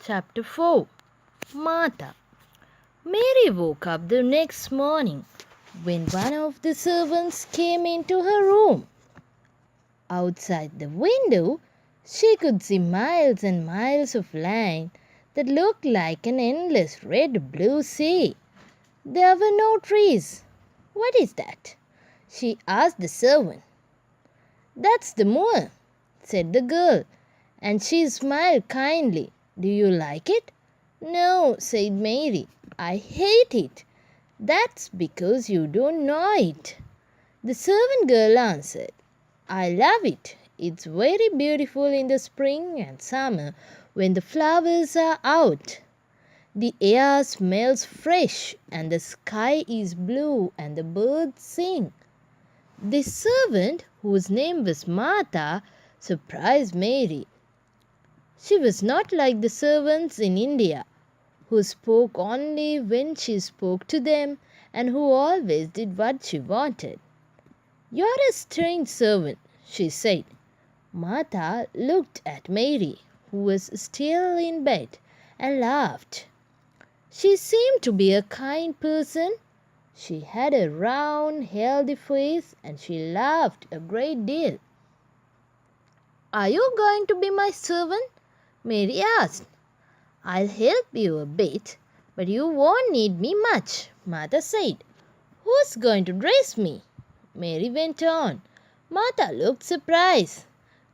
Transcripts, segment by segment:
Chapter 4. Martha. Mary woke up the next morning when one of the servants came into her room. Outside the window, she could see miles and miles of land that looked like an endless red-blue sea. There were no trees. "What is that?" she asked the servant. "That's the moor," said the girl, and she smiled kindly. "Do you like it?" "No," said Mary. "I hate it." "That's because you don't know it," the servant girl answered. "I love it. It's very beautiful in the spring and summer when the flowers are out. The air smells fresh and the sky is blue and the birds sing." This servant, whose name was Martha, surprised Mary. She was not like the servants in India, who spoke only when she spoke to them and who always did what she wanted. "You're a strange servant," she said. Martha looked at Mary, who was still in bed, and laughed. She seemed to be a kind person. She had a round, healthy face, and she laughed a great deal. "Are you going to be my servant?" Mary asked. "I'll help you a bit, but you won't need me much," Martha said. "Who's going to dress me?" Mary went on. Martha looked surprised.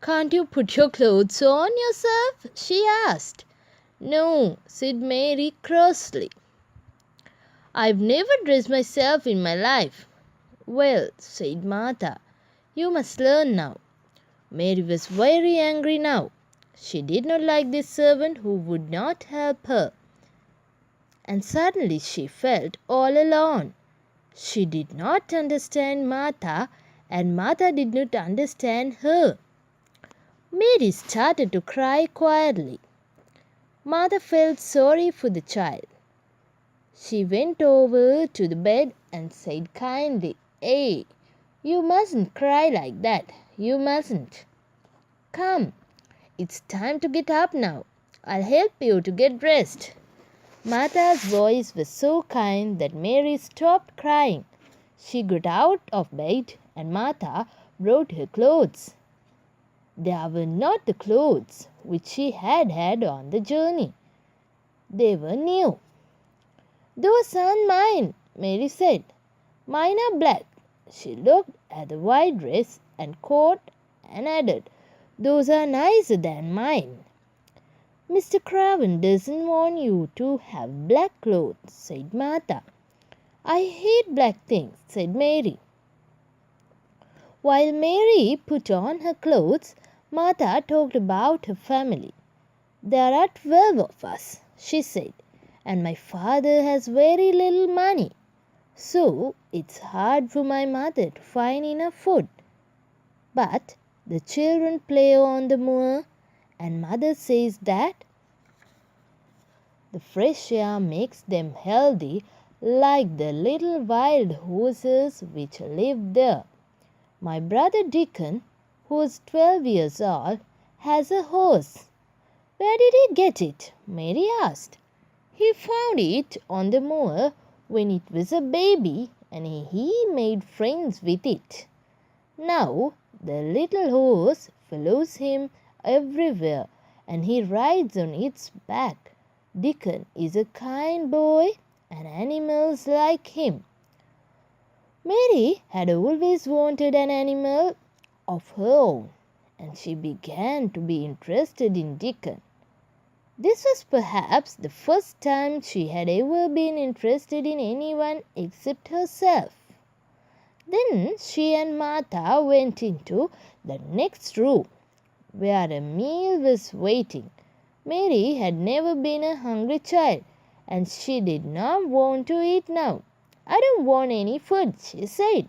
"Can't you put your clothes on yourself?" she asked. "No," said Mary crossly. "I've never dressed myself in my life." "Well," said Martha, "you must learn now." Mary was very angry now. She did not like this servant who would not help her. And suddenly she felt all alone. She did not understand Martha, and Martha did not understand her. Mary started to cry quietly. Martha felt sorry for the child. She went over to the bed and said kindly, "Hey, you mustn't cry like that. You mustn't. Come. It's time to get up now. I'll help you to get dressed." Martha's voice was so kind that Mary stopped crying. She got out of bed and Martha brought her clothes. They were not the clothes which she had had on the journey. They were new. "Those aren't mine," Mary said. "Mine are black." She looked at the white dress and coat and added, "Those are nicer than mine." "Mr. Craven doesn't want you to have black clothes," said Martha. "I hate black things," said Mary. While Mary put on her clothes, Martha talked about her family. "There are 12 of us," she said, "and my father has very little money. So it's hard for my mother to find enough food. But the children play on the moor, and mother says that the fresh air makes them healthy like the little wild horses which live there. My brother Dickon, who is 12 years old, has a horse." "Where did he get it?" Mary asked. "He found it on the moor when it was a baby, and he made friends with it. Now the little horse follows him everywhere, and he rides on its back. Dickon is a kind boy, and animals like him." Mary had always wanted an animal of her own, and she began to be interested in Dickon. This was perhaps the first time she had ever been interested in anyone except herself. Then she and Martha went into the next room, where a meal was waiting. Mary had never been a hungry child, and she did not want to eat now. "I don't want any food," she said.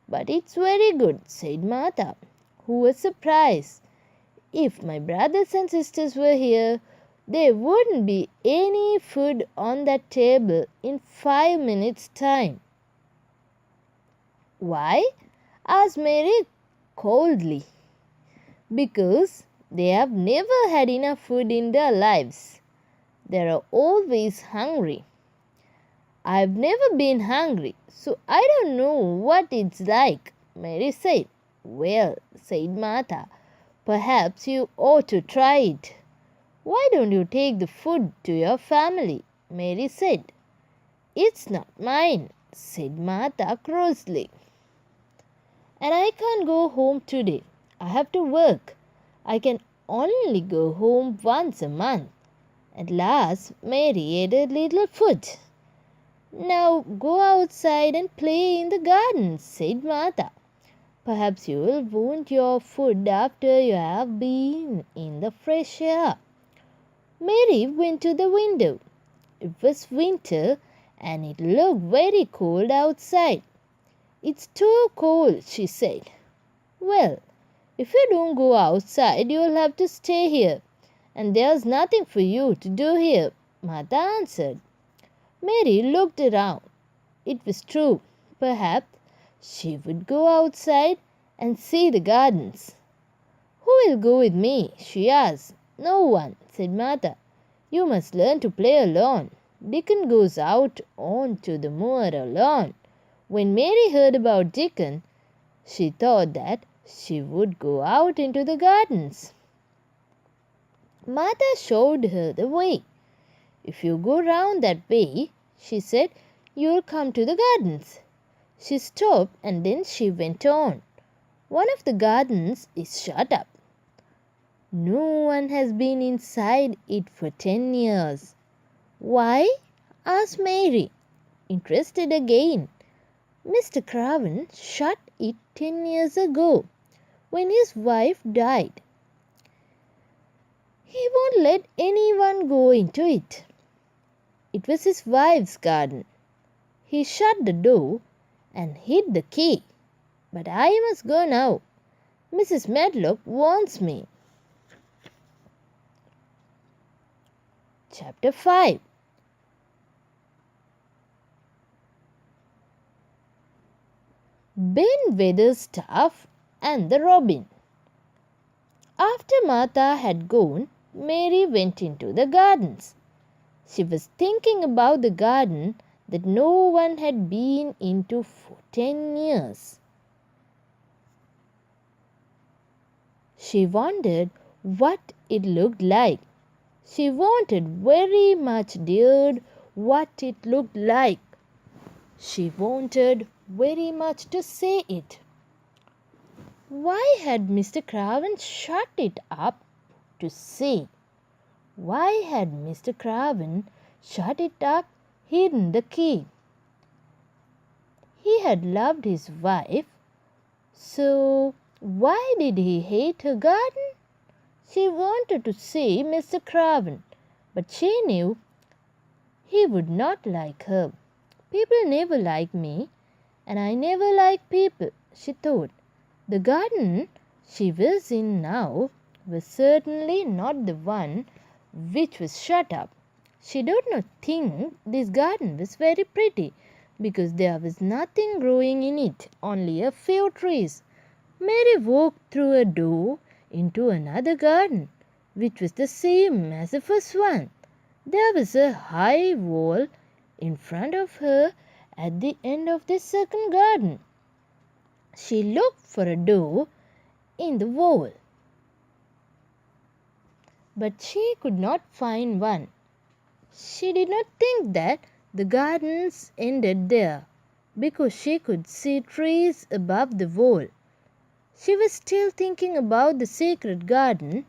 "But it's very good," said Martha, who was surprised. "If my brothers and sisters were here, there wouldn't be any food on that table in 5 minutes' time." "Why?" asked Mary coldly. "Because they have never had enough food in their lives." They are always hungry. I've never been hungry, so I don't know what it's like, Mary said. Well, said Martha, perhaps you ought to try it. Why don't you take the food to your family? Mary said. It's not mine, said Martha crossly. And I can't go home today. I have to work. I can only go home once a month. At last, Mary ate a little food. Now go outside and play in the garden, said Martha. Perhaps you will want your food after you have been in the fresh air. Mary went to the window. It was winter and it looked very cold outside. It's too cold, she said. Well, if you don't go outside, you'll have to stay here. And there's nothing for you to do here, Martha answered. Mary looked around. It was true. Perhaps she would go outside and see the gardens. Who will go with me? She asked. No one, said Martha. You must learn to play alone. Dickon goes out onto the moor alone. When Mary heard about Dickon, she thought that she would go out into the gardens. Martha showed her the way. If you go round that way, she said, you'll come to the gardens. She stopped and then she went on. One of the gardens is shut up. No one has been inside it for 10 years. Why? Asked Mary, interested again. Mr. Craven shut it 10 years ago, when his wife died. He won't let anyone go into it. It was his wife's garden. He shut the door and hid the key. But I must go now. Mrs. Medlock wants me. Chapter 5. Ben Weatherstaff and the Robin. After Martha had gone, Mary went into the gardens. She was thinking about the garden that no one had been into for 10 years. She wondered what it looked like. She wanted very much dared what it looked like. She wanted very much to say it. Why had Mr. Craven shut it up to say? Why had Mr. Craven shut it up, hidden the key? He had loved his wife, so why did he hate her garden? She wanted to see Mr. Craven, but she knew he would not like her. People never like me, and I never like people, she thought. The garden she was in now was certainly not the one which was shut up. She did not think this garden was very pretty, because there was nothing growing in it, only a few trees. Mary walked through a door into another garden, which was the same as the first one. There was a high wall in front of her at the end of the second garden. She looked for a door in the wall, but she could not find one. She did not think that the gardens ended there, because she could see trees above the wall. She was still thinking about the secret garden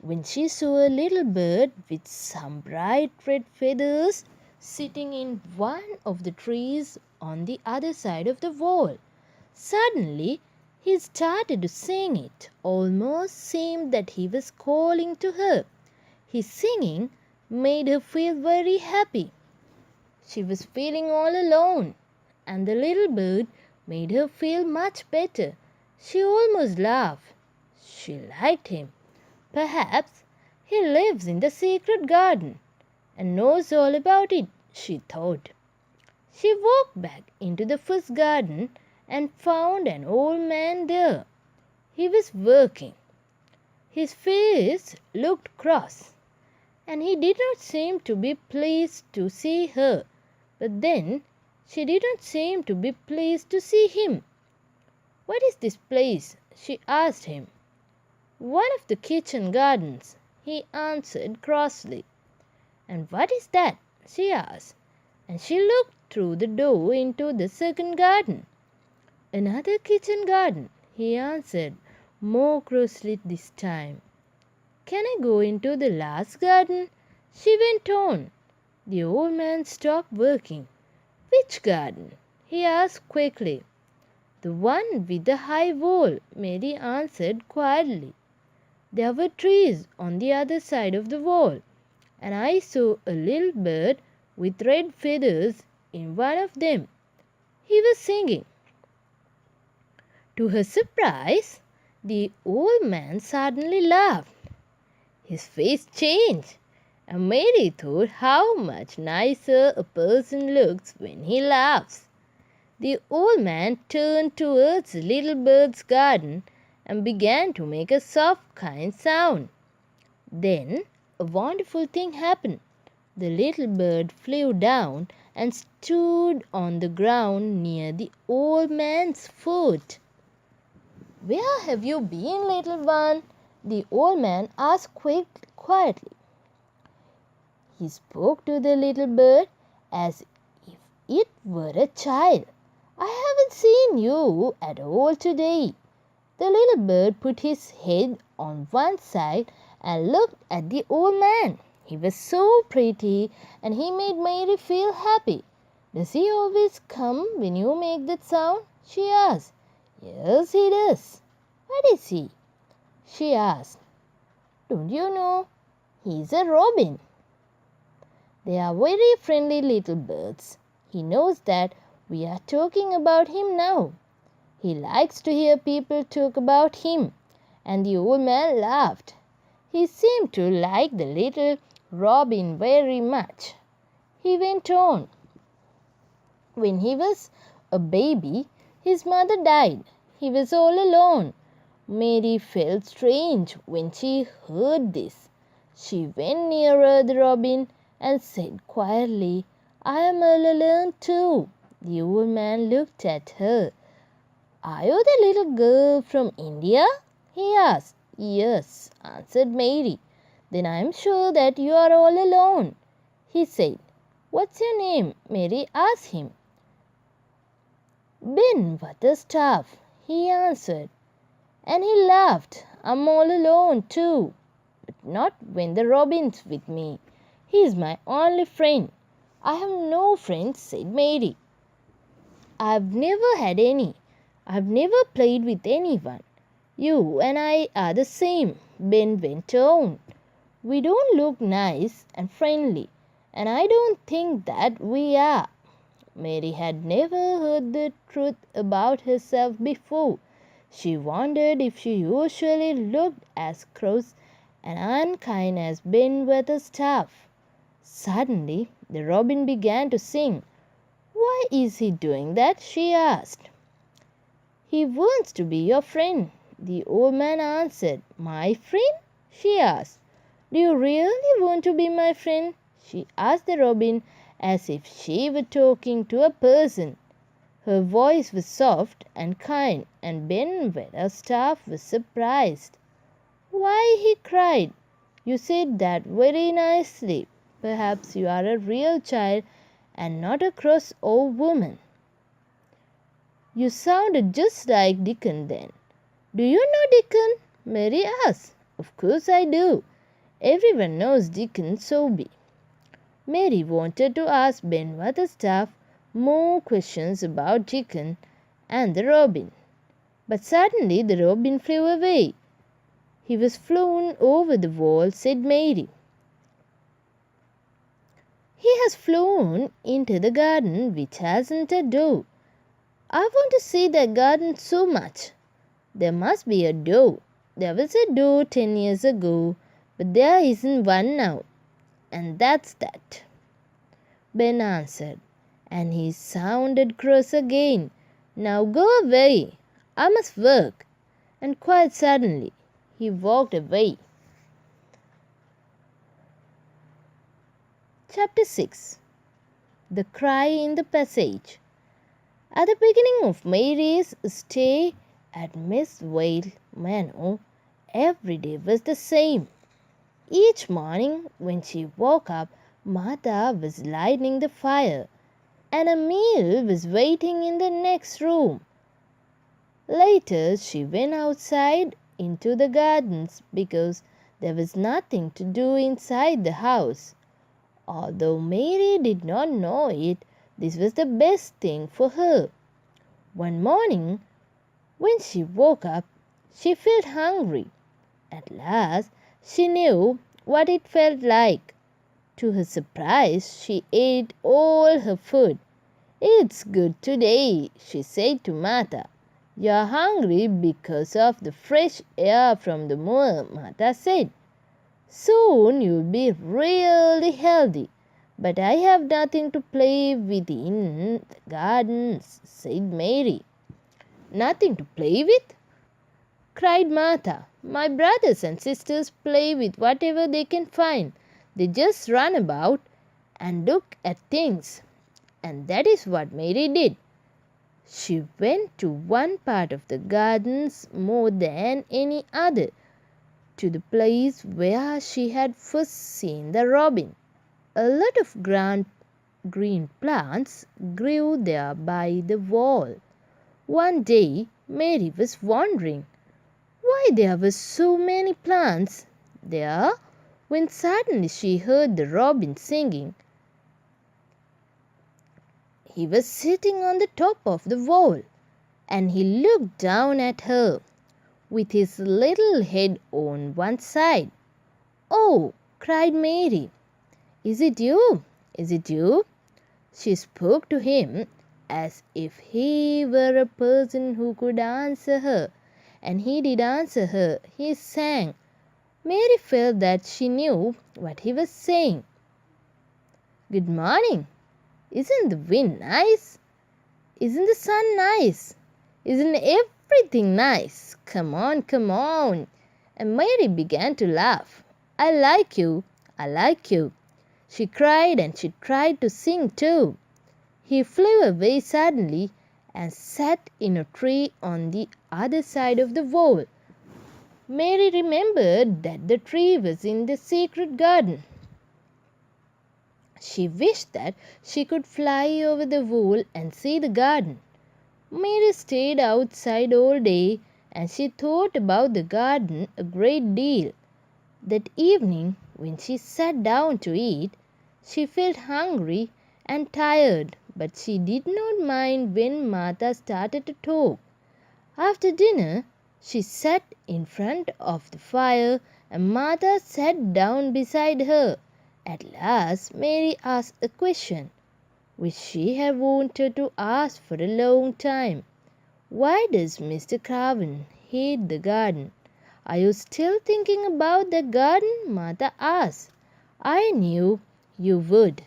when she saw a little bird with some bright red feathers sitting in one of the trees on the other side of the wall. Suddenly, he started to sing. It almost seemed that he was calling to her. His singing made her feel very happy. She was feeling all alone, and the little bird made her feel much better. She almost laughed. She liked him. Perhaps he lives in the secret garden and knows all about it, she thought. She walked back into the first garden and found an old man there. He was working. His face looked cross, and he did not seem to be pleased to see her. But then she did not seem to be pleased to see him. "What is this place?" she asked him. "One of the kitchen gardens," he answered crossly. "And what is that?" she asked, and she looked through the door into the second garden. "Another kitchen garden," he answered, more crossly this time. "Can I go into the last garden?" she went on. The old man stopped working. "Which garden?" he asked quickly. "The one with the high wall," Mary answered quietly. "There were trees on the other side of the wall, and I saw a little bird with red feathers in one of them. He was singing." To her surprise, the old man suddenly laughed. His face changed, and Mary thought how much nicer a person looks when he laughs. The old man turned towards the little bird's garden and began to make a soft, kind sound. Then a wonderful thing happened. The little bird flew down and stood on the ground near the old man's foot. "Where have you been, little one?" the old man asked quietly. He spoke to the little bird as if it were a child. "I haven't seen you at all today." The little bird put his head on one side and looked at the old man. He was so pretty, and he made Mary feel happy. "Does he always come when you make that sound?" she asked. "Yes, he does." "What is he?" she asked. "Don't you know? He's a robin." They are very friendly little birds. He knows that we are talking about him now. He likes to hear people talk about him. And the old man laughed. He seemed to like the little robin very much. He went on. "When he was a baby, his mother died. He was all alone." Mary felt strange when she heard this. She went nearer the robin and said quietly, "I am all alone too." The old man looked at her. "Are you the little girl from India?" he asked. "Yes," answered Mary. "Then I am sure that you are all alone," he said. "What's your name?" Mary asked him. "Ben Butterstaff," he answered. And he laughed. "I'm all alone too, but not when the robin's with me. He's my only friend." "I have no friends," said Mary. "I've never had any. I've never played with anyone. You and I are the same," Ben went on. "We don't look nice and friendly, and I don't think that we are." Mary had never heard the truth about herself before. She wondered if she usually looked as cross and unkind as Ben Weatherstaff. Suddenly the robin began to sing. "Why is he doing that?" she asked. "He wants to be your friend," the old man answered. "My friend?" she asked. "Do you really want to be my friend?" she asked the robin as if she were talking to a person. Her voice was soft and kind, and Ben Weatherstaff was surprised. "Why," he cried, "you said that very nicely. Perhaps you are a real child and not a cross old woman." "You sounded just like Dickon then." "Do you know Dickon?" Mary asked. "Of course I do. Everyone knows Dickon Sobey." Mary wanted to ask Ben Weatherstaff more questions about Dickon and the robin. But suddenly the robin flew away. "He was flown over the wall," said Mary. "He has flown into the garden which hasn't a door. I want to see that garden so much. There must be a door. There was a door 10 years ago, but there isn't one now. And that's that," Ben answered, and he sounded cross again. "Now go away. I must work." And quite suddenly he walked away. Chapter 6. The Cry in the Passage. At the beginning of Mary's stay at Miss Vale Manor, every day was the same. Each morning when she woke up, Martha was lighting the fire, and a meal was waiting in the next room. Later she went outside into the gardens because there was nothing to do inside the house. Although Mary did not know it, this was the best thing for her. One morning, when she woke up, she felt hungry. At last, she knew what it felt like. To her surprise, she ate all her food. "It's good today," she said to Martha. "You're hungry because of the fresh air from the moor," Martha said. "Soon you'll be really healthy." "But I have nothing to play with in the gardens," said Mary. "Nothing to play with?" cried Martha. "My brothers and sisters play with whatever they can find. They just run about and look at things." And that is what Mary did. She went to one part of the gardens more than any other, to the place where she had first seen the robin. A lot of green plants grew there by the wall. One day Mary was wondering why there were so many plants there, when suddenly she heard the robin singing. He was sitting on the top of the wall, and he looked down at her, with his little head on one side. "Oh!" cried Mary. "Is it you? Is it you?" She spoke to him as if he were a person who could answer her, and he did answer her. He sang. Mary felt that she knew what he was saying. "Good morning. Isn't the wind nice? Isn't the sun nice? Isn't everything nice? Come on, come on." And Mary began to laugh. "I like you. I like you." She cried, and she tried to sing too. He flew away suddenly and sat in a tree on the other side of the wall. Mary remembered that the tree was in the secret garden. She wished that she could fly over the wall and see the garden. Mary stayed outside all day, and she thought about the garden a great deal. That evening, when she sat down to eat, she felt hungry and tired, but she did not mind when Martha started to talk. After dinner, she sat in front of the fire, and Martha sat down beside her. At last Mary asked a question, which she had wanted to ask for a long time. "Why does Mr. Craven hate the garden?" "Are you still thinking about the garden?" Martha asked. "I knew you would.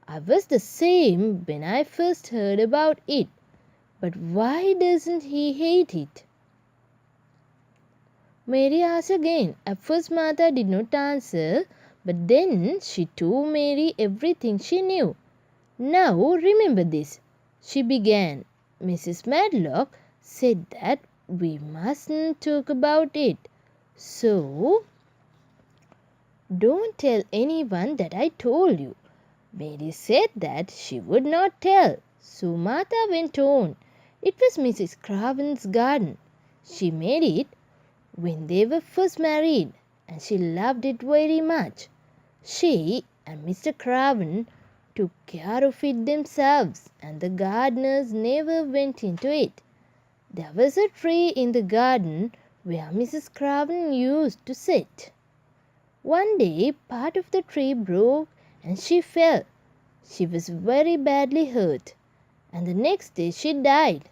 I was the same when I first heard about it. But why doesn't he hate it?" Mary asked again. At first Martha did not answer, but then she told Mary everything she knew. "Now remember this," she began. "Mrs. Medlock said that we mustn't talk about it. So don't tell anyone that I told you." Mary said that she would not tell. So Martha went on. "It was Mrs. Craven's garden. She made it when they were first married, and she loved it very much. She and Mr. Craven took care of it themselves, and the gardeners never went into it. There was a tree in the garden where Mrs. Craven used to sit. One day part of the tree broke and she fell. She was very badly hurt, and the next day she died.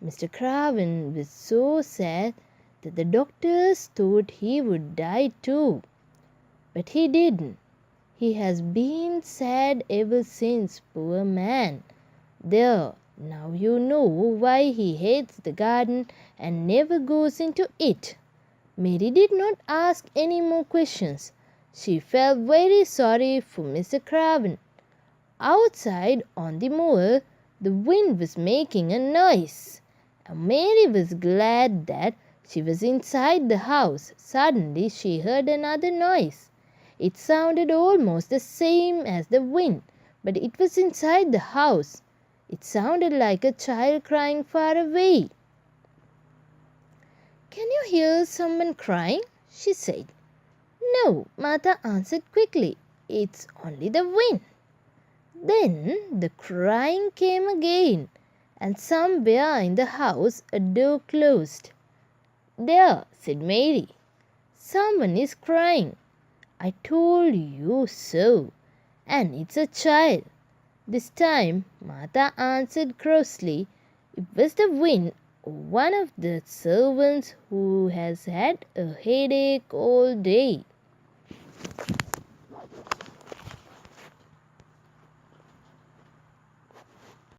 Mr. Craven was so sad that the doctors thought he would die too. But he didn't. He has been sad ever since, poor man. There, now you know why he hates the garden and never goes into it." Mary did not ask any more questions. She felt very sorry for Mr. Craven. Outside on the moor, the wind was making a noise, and Mary was glad that she was inside the house. Suddenly she heard another noise. It sounded almost the same as the wind, but it was inside the house. It sounded like a child crying far away. "Can you hear someone crying?" she said. "No," Martha answered quickly. "It's only the wind." Then the crying came again, and somewhere in the house a door closed. "There," said Mary, "someone is crying. I told you so, and it's a child." This time Martha answered crossly, "It was the wind, one of the servants who has had a headache all day."